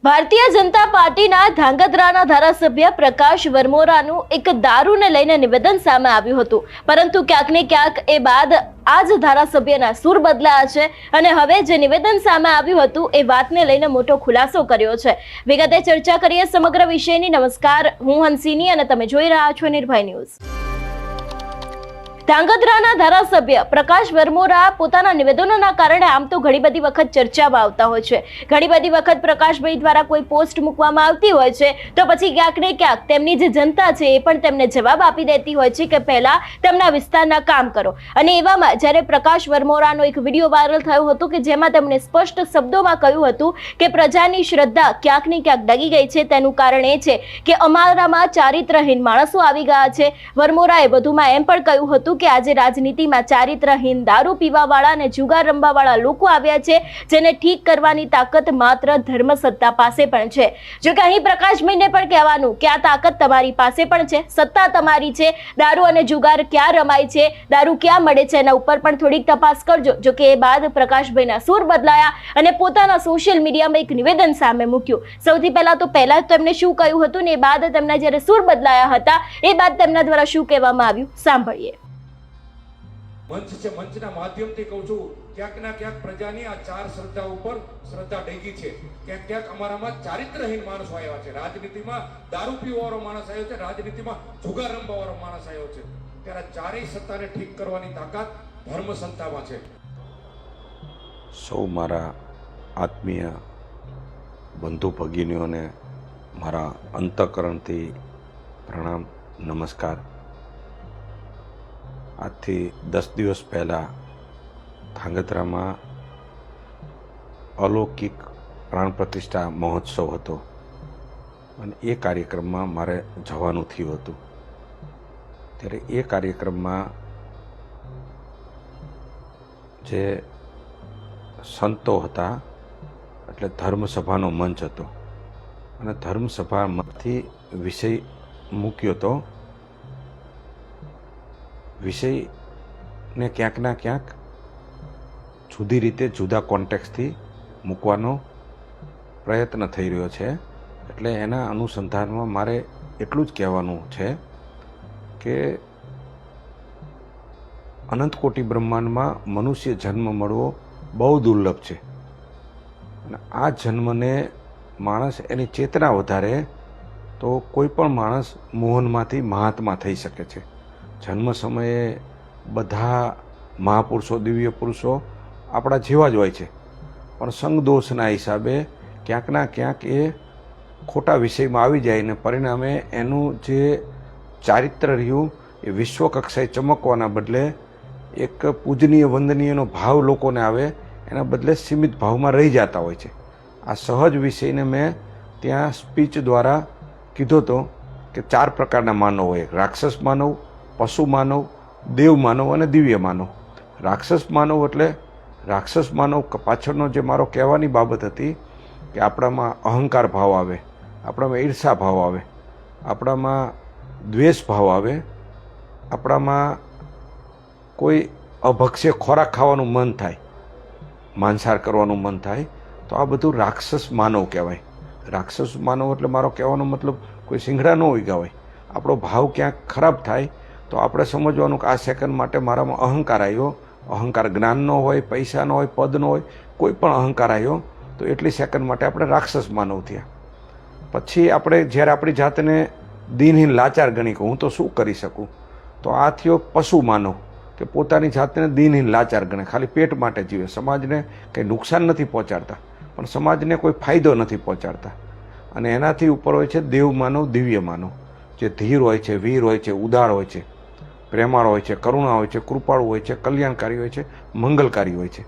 ભારતીય જનતા પાર્ટીના ધાંગધ્રાના ધારાસભ્ય પ્રકાશ વરમોરાનું એક દારૂને લઈને નિવેદન સામે આવ્યું હતું, પરંતુ ક્યાંક ને ક્યાંક એ બાદ આ જ ધારાસભ્યના સૂર બદલાયા છે અને હવે જે નિવેદન સામે આવ્યું હતું એ વાતને લઈને મોટો ખુલાસો કર્યો છે। વિગતે ચર્ચા કરીએ સમગ્ર વિષયની। નમસ્કાર, હું હંસિની અને તમે જોઈ રહ્યા છો નિર્ભય ન્યૂઝ। ધાંગધ્રાના ધારાસભ્ય પ્રકાશ વરમોરા પોતાના નિવેદનોના કારણે આમ તો ઘણી બધી વખત ચર્ચામાં આવતા હોય છે। ઘણી બધી વખત પ્રકાશભાઈ દ્વારા કોઈ પોસ્ટ મૂકવામાં આવતી હોય છે તો પછી ક્યાંક ને ક્યાંક તેમની જે જનતા છે એ પણ તેમને જવાબ આપી દેતી હોય છે કે પહેલા તેમના વિસ્તારના કામ કરો। અને એવામાં જ્યારે પ્રકાશ વરમોરાનો એક વિડીયો વાયરલ થયો હતો કે જેમાં તેમણે સ્પષ્ટ શબ્દોમાં કહ્યું હતું કે પ્રજાની શ્રદ્ધા ક્યાંક ને ક્યાંક ડગી ગઈ છે, તેનું કારણ એ છે કે અમારામાં ચારિત્રહીન માણસો આવી ગયા છે। વરમોરાએ વધુમાં એમ પણ કહ્યું હતું કે આજે રાજનીતિમાં ચારિત્રહીન દારૂ પીવાવાળા અને જુગાર રમવાવાળા લોકો આવ્યા છે, જેને ઠીક કરવાની તાકાત માત્ર ધર્મસત્તા પાસે પણ છે। જો કે અહીં પ્રકાશભાઈને પણ કહેવાનું કે આ તાકાત તમારી પાસે પણ છે, સત્તા તમારી છે, દારૂ અને જુગાર ક્યાં રમાય છે, દારૂ ક્યાં મળે છે એના ઉપર પણ થોડીક તપાસ કરજો। જો કે એ બાદ પ્રકાશભાઈના સૂર બદલાયા અને પોતાના સોશિયલ મીડિયામાં એક નિવેદન સામે મૂક્યું। સૌથી પહેલા તેમને શું કહ્યું હતું ને એ બાદ તેમના જ્યારે સૂર બદલાયા હતા એ બાદ તેમના દ્વારા શું કહેવામાં આવ્યું સાંભળીએ। મંચ છે, મંચના માધ્યમથી કહું છું, ક્યાંક ના ક્યાંક પ્રજાની આ ચાર શ્રદ્ધા ઉપર શ્રદ્ધા ડેગી છે। ક્યાંક ક્યાંક અમારામાં ચારિત્રહીન માણસો આવ્યા છે, રાજનીતિમાં દારૂ પીવાવાળો માણસ આવ્યો છે, રાજનીતિમાં જુગાર રમવાવાળો માણસ આવ્યો છે। ત્યારે ચારેય સત્તાને ઠીક કરવાની તાકાત ધર્મ સંતામાં છે। સૌ મારા આત્મીય બંધુ ભગીનીઓને મારા અંતઃકરણથી પ્રણામ, નમસ્કાર। આજથી 10 દિવસ પહેલાં ધાંગધ્રામાં અલૌકિક પ્રાણ પ્રતિષ્ઠા મહોત્સવ હતો અને એ કાર્યક્રમમાં મારે જવાનું થયું હતું। ત્યારે એ કાર્યક્રમમાં જે સંતો હતા એટલે ધર્મસભાનો મંચ હતો અને ધર્મસભામાંથી વિષય મૂક્યો હતો। વિષયને ક્યાંક ના ક્યાંક જુદી રીતે જુદા કોન્ટેક્સ્ટથી મૂકવાનો પ્રયત્ન થઈ રહ્યો છે। એટલે એના અનુસંધાનમાં મારે એટલું જ કહેવાનું છે કે અનંત કોટી બ્રહ્માંડમાં મનુષ્ય જન્મ મળવો બહુ દુર્લભ છે અને આ જન્મને માણસ એની ચેતના વધારે તો કોઈ પણ માણસ મોહનમાંથી મહાત્મા થઈ શકે છે। જન્મ સમયે બધા મહાપુરુષો, દિવ્ય પુરુષો આપણા જેવા જ હોય છે, પણ સંગદોષના હિસાબે ક્યાંક ના ક્યાંક એ ખોટા વિષયમાં આવી જાય ને પરિણામે એનું જે ચારિત્ર રહ્યું એ વિશ્વ કક્ષાએ ચમકવાના બદલે એક પૂજનીય વંદનીયનો ભાવ લોકોને આવે એના બદલે સીમિત ભાવમાં રહી જતા હોય છે। આ સહજ વિષયને મેં ત્યાં સ્પીચ દ્વારા કીધો હતો કે 4 પ્રકારના માનવ હોય, રાક્ષસ માનવ, પશુ માનવ, દેવ માનવ અને દિવ્ય માનવ। રાક્ષસ માનવ એટલે રાક્ષસ માનવ પાછળનો જે મારો કહેવાની બાબત હતી કે આપણામાં અહંકાર ભાવ આવે, આપણામાં ઈર્ષા ભાવ આવે, આપણામાં દ્વેષ ભાવ આવે, આપણામાં કોઈ અભક્ષ્ય ખોરાક ખાવાનું મન થાય, માંસાહાર કરવાનું મન થાય, તો આ બધું રાક્ષસ માનવ કહેવાય। રાક્ષસ માનવ એટલે મારો કહેવાનો મતલબ કોઈ સિંગડા ન ઉગ્યા હોય, આપણો ભાવ ક્યાંક ખરાબ થાય તો આપણે સમજવાનું કે આ સેકન્ડ માટે મારામાં અહંકાર આવ્યો। અહંકાર જ્ઞાનનો હોય, પૈસાનો હોય, પદનો હોય, કોઈ પણ અહંકાર આવ્યો તો એટલી સેકન્ડ માટે આપણે રાક્ષસ માનવ થયા। પછી આપણે જ્યારે આપણી જાતને દીનહીન લાચાર ગણી કે હું તો શું કરી શકું, તો આ થયો પશુ માનવ કે પોતાની જાતને દીનહીન લાચાર ગણે, ખાલી પેટ માટે જીવે, સમાજને કંઈ નુકસાન નથી પહોંચાડતા પણ સમાજને કોઈ ફાયદો નથી પહોંચાડતા। અને એનાથી ઉપર હોય છે દેવ માનવ, દિવ્ય માનવ, જે ધીર હોય છે, વીર હોય છે, ઉદાર હોય છે, પ્રેમાળ હોય છે, કરુણા હોય છે, કૃપાળુ હોય છે, કલ્યાણકારી હોય છે, મંગલકારી હોય છે।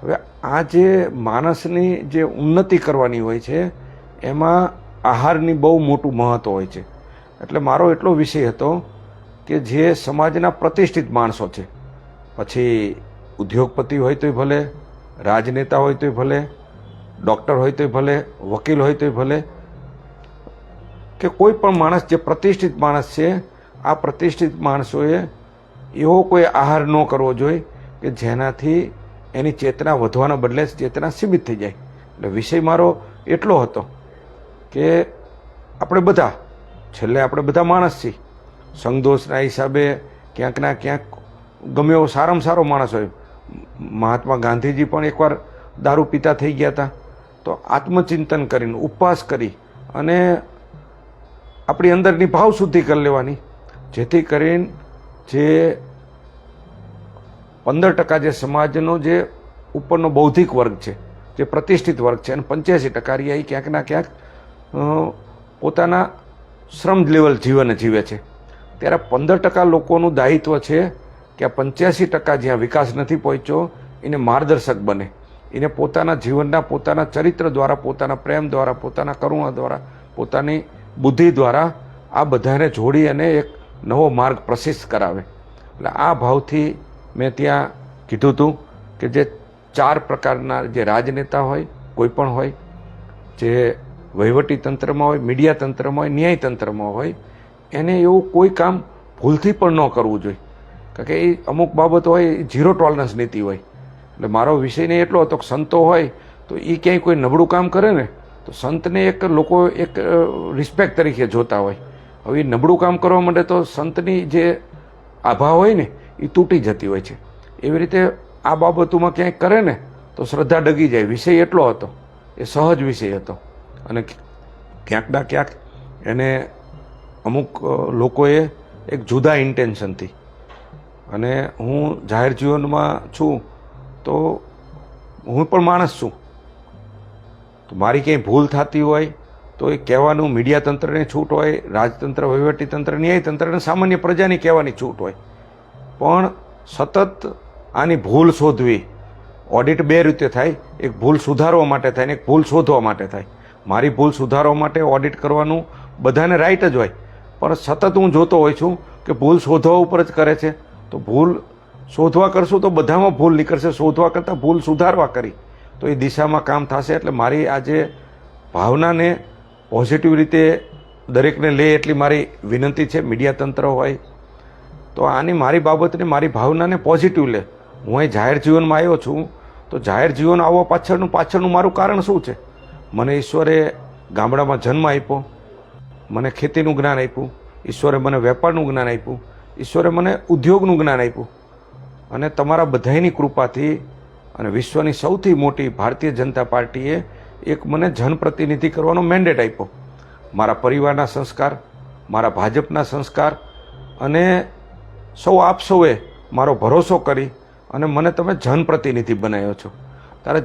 હવે આ જે માણસની જે ઉન્નતિ કરવાની હોય છે એમાં આહારની બહુ મોટું મહત્ત્વ હોય છે। એટલે મારો એટલો વિષય હતો કે જે સમાજના પ્રતિષ્ઠિત માણસો છે, પછી ઉદ્યોગપતિ હોય તોય ભલે, રાજનેતા હોય તોય ભલે, ડૉક્ટર હોય તોય ભલે, વકીલ હોય તોય ભલે, કે કોઈ પણ માણસ જે પ્રતિષ્ઠિત માણસ છે, આ પ્રતિષ્ઠિત માણસોએ એવો કોઈ આહાર ન કરવો જોઈએ કે જેનાથી એની ચેતના વધવાના બદલે ચેતના સીમિત થઈ જાય। એટલે વિષય મારો એટલો હતો કે આપણે બધા છેલ્લે આપણે બધા માણસ છીએ. સંઘદોષના હિસાબે ક્યાંકના ક્યાંક ગમે એવો સારામાં સારો માણસ હોય. મહાત્મા ગાંધીજી પણ એકવાર દારૂ પીતા થઈ ગયા હતા. તો આત્મચિંતન કરીને ઉપવાસ કરી અને આપણી અંદરની ભાવ શુદ્ધિ કરી લેવાની, જેથી કરીને જે 15% જે સમાજનો જે ઉપરનો બૌદ્ધિક વર્ગ છે, જે પ્રતિષ્ઠિત વર્ગ છે, અને 85% રહ્યા એ ક્યાંકના ક્યાંક પોતાના શ્રમ લેવલ જીવન જીવે છે. ત્યારે 15% લોકોનું દાયિત્વ છે કે આ 85% જ્યાં વિકાસ નથી પહોંચ્યો એને માર્ગદર્શક બને, એને પોતાના જીવનના પોતાના ચરિત્ર દ્વારા, પોતાના પ્રેમ દ્વારા, પોતાના કરુણા દ્વારા, પોતાની બુદ્ધિ દ્વારા આ બધાને જોડી અને એક નવો માર્ગ પ્રશસ્ત કરાવે. એટલે આ ભાવથી મેં ત્યાં કીધું હતું કે જે 4 પ્રકારના જે રાજનેતા હોય, કોઈ પણ હોય, જે વહીવટી તંત્રમાં હોય, મીડિયા તંત્રમાં હોય, ન્યાય તંત્રમાં હોય, એને એવું કોઈ કામ ભૂલથી પણ ન કરવું જોઈએ. કારણ કે એ અમુક બાબતો હોય એ 0 ટોલરન્સ નીતિ હોય. એટલે મારો વિષય ને એટલો હતો કે સંતો હોય તો એ ક્યાંય કોઈ નબળું કામ કરે ને તો સંતને એક લોકો એક રિસ્પેક્ટ તરીકે જોતા હોય. હવે એ નબળું કામ કરવા માટે તો સંતની જે આભા હોય ને એ તૂટી જતી હોય છે. એવી રીતે આ બાબતોમાં ક્યાંય કરે ને તો શ્રદ્ધા ડગી જાય. વિષય એટલો હતો, એ સહજ વિષય હતો. અને ક્યાંકના ક્યાંક એને અમુક લોકોએ એક જુદા ઇન્ટેન્શનથી, અને હું જાહેર જીવનમાં છું તો હું પણ માણસ છું, તો મારી ક્યાંય ભૂલ થતી હોય તો એ કહેવાનું મીડિયા તંત્રને છૂટ હોય, રાજતંત્ર, વહીવટીતંત્ર, ન્યાયતંત્ર અને સામાન્ય પ્રજાની કહેવાની છૂટ હોય. પણ સતત આની ભૂલ શોધવી, ઓડિટ 2 રીતે થાય, એક ભૂલ સુધારવા માટે થાય ને એક ભૂલ શોધવા માટે થાય. મારી ભૂલ સુધારવા માટે ઓડિટ કરવાનું બધાને રાઈટ જ હોય, પણ સતત હું જોતો હોઉં છું કે ભૂલ શોધવા ઉપર જ કરે છે. તો ભૂલ શોધવા કરશું તો બધામાં ભૂલ નીકળશે, શોધવા કરતાં ભૂલ સુધારવા કરી તો એ દિશામાં કામ થશે. એટલે મારી આજે ભાવનાને પોઝિટિવ રીતે દરેકને લે એટલી મારી વિનંતી છે. મીડિયા તંત્ર હોય તો આની મારી બાબતને, મારી ભાવનાને પોઝિટિવ લે. હું અહીં જાહેર જીવનમાં આવ્યો છું તો જાહેર જીવન આવવા પાછળનું મારું કારણ શું છે? મને ઈશ્વરે ગામડામાં જન્મ આપ્યો, મને ખેતીનું જ્ઞાન આપ્યું, ઈશ્વરે મને વેપારનું જ્ઞાન આપ્યું, ઈશ્વરે મને ઉદ્યોગનું જ્ઞાન આપ્યું. અને તમારા બધાની કૃપાથી અને વિશ્વની સૌથી મોટી ભારતીય જનતા પાર્ટીએ એક મને જનપ્રતિનિધિ કરવાનો મેન્ડેટ આપ્યો. મારા પરિવારના સંસ્કાર, મારા ભાજપના સંસ્કાર અને આપ સૌએ મારો ભરોસો કરી અને મને તમે જનપ્રતિનિધિ બનાવ્યો છો. ત્યારે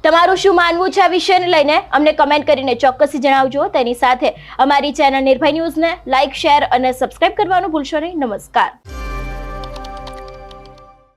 તમારું શું માનવું છે આ વિષયને લઈને અમને કમેન્ટ કરીને ચોક્કસથી જણાવજો. તેની સાથે અમારી ચેનલ નિર્ભય ન્યૂઝને લાઇક, શેર અને સબસ્ક્રાઇબ કરવાનું ભૂલશો નહીં. નમસ્કાર.